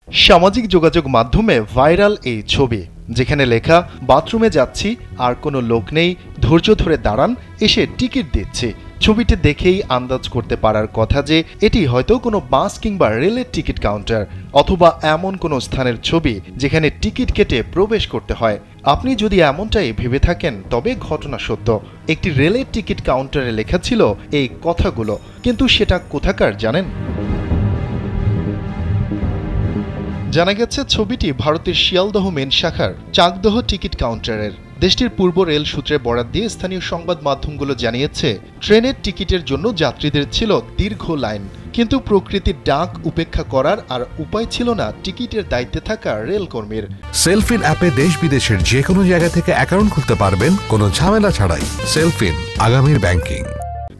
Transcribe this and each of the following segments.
সামাজিক যোগাযোগ মাধ্যমে ভাইরাল এই ছবি, যেখানে লেখা বাথরুমে যাচ্ছি আর কোনো লোক নেই, ধৈর্য ধরে দাঁড়ান, এসে টিকিট দিচ্ছি। ছবিটি দেখেই আন্দাজ করতে পারার কথা যে এটি হয়তো কোনো বাস কিংবা রেলের টিকিট কাউন্টার অথবা এমন কোনো স্থানের ছবি যেখানে টিকিট কেটে প্রবেশ করতে হয়। আপনি যদি এমনটাই ভেবে থাকেন তবে ঘটনা সত্য। একটি রেলের টিকিট কাউন্টারে লেখা ছিল এই কথাগুলো, কিন্তু সেটা কোথাকার জানেন? জানা গেছে ছবিটি ভারতের শিয়ালদহ মেন শাখার চাকদহ টিকিট কাউন্টারের। দেশটির পূর্ব রেল সূত্রে বরাত দিয়ে স্থানীয় সংবাদ মাধ্যমগুলো জানিয়েছে, ট্রেনের টিকিটের জন্য যাত্রীদের ছিল দীর্ঘ লাইন, কিন্তু প্রকৃতির ডাক উপেক্ষা করার আর উপায় ছিল না টিকিটের দায়িত্বে থাকা রেলকর্মীর। সেলফিন অ্যাপে দেশ বিদেশের যে কোনো জায়গা থেকে অ্যাকাউন্ট খুলতে পারবেন কোনো ঝামেলা ছাড়াই। সেলফিন, আগামীর ব্যাংকিং।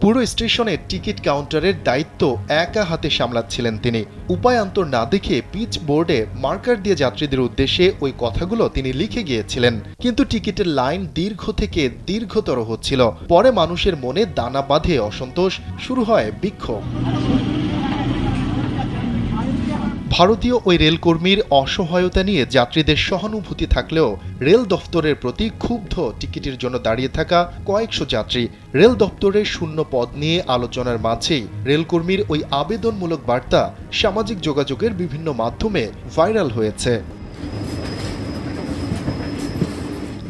পুরো স্টেশনে টিকিট কাউন্টারের দায়িত্ব একা হাতে সামলাচ্ছিলেন তিনি। উপায়ান্তর না দেখে পিচ বোর্ডে মার্কার দিয়ে যাত্রীদের উদ্দেশ্যে ওই কথাগুলো তিনি লিখে গিয়েছিলেন, কিন্তু টিকিটের লাইন দীর্ঘ থেকে দীর্ঘতর হচ্ছিল। পরে মানুষের মনে দানা বাঁধে অসন্তোষ, শুরু হয় বিক্ষোভ। ভারতীয় ওই রেলকর্মীর অসহায়তা নিয়ে যাত্রীদের সহানুভূতি থাকলেও রেল দফতরের প্রতি ক্ষুব্ধ টিকিটের জন্য দাঁড়িয়ে থাকা কয়েকশো যাত্রী। রেল দপ্তরের শূন্য পদ নিয়ে আলোচনার মাঝেই রেলকর্মীর ওই আবেদনমূলক বার্তা সামাজিক যোগাযোগের বিভিন্ন মাধ্যমে ভাইরাল হয়েছে।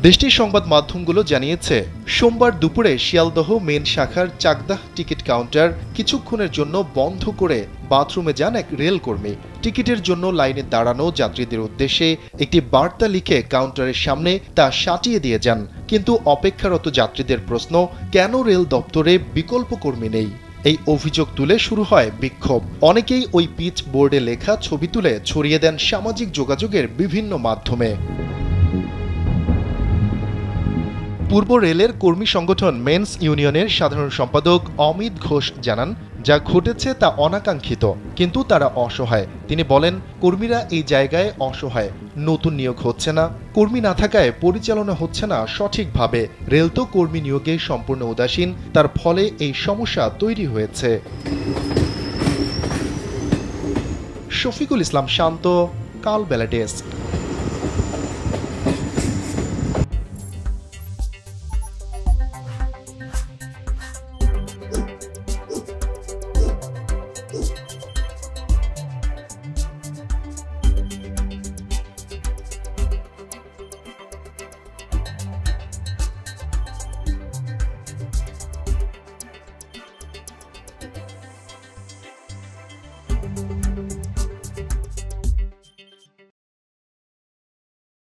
দেশটির সংবাদ মাধ্যমগুলো জানিয়েছে, সোমবার দুপুরে শিয়ালদহ মেন শাখার চাকদাহ টিকিট কাউন্টার কিছুক্ষণের জন্য বন্ধ করে বাথরুমে যান এক রেলকর্মী। টিকিটের জন্য লাইনে দাঁড়ানো যাত্রীদের উদ্দেশ্যে একটি বার্তা লিখে কাউন্টারের সামনে তা সাটিয়ে দিয়ে যান, কিন্তু অপেক্ষারত যাত্রীদের প্রশ্ন, কেন রেল দপ্তরে বিকল্প কর্মী নেই? এই অভিযোগ তুলে শুরু হয় বিক্ষোভ। অনেকেই ওই পিচ বোর্ডে লেখা ছবি তুলে ছড়িয়ে দেন সামাজিক যোগাযোগের বিভিন্ন মাধ্যমে। পূর্ব রেলের কর্মী সংগঠন মেন্স ইউনিয়নের সাধারণ সম্পাদক অমিত ঘোষ জানান, যা ঘটেছে তা অনাকাঙ্ক্ষিত, কিন্তু তারা অসহায়। তিনি বলেন, কর্মীরা এই জায়গায় অসহায়, নতুন নিয়োগ হচ্ছে না, কর্মী না থাকায় পরিচালনা হচ্ছে না সঠিকভাবে। রেল তো কর্মী নিয়োগে সম্পূর্ণ উদাসীন, তার ফলে এই সমস্যা তৈরি হয়েছে। শফিকুল ইসলাম শান্ত, কালবেলা ডেস্ক।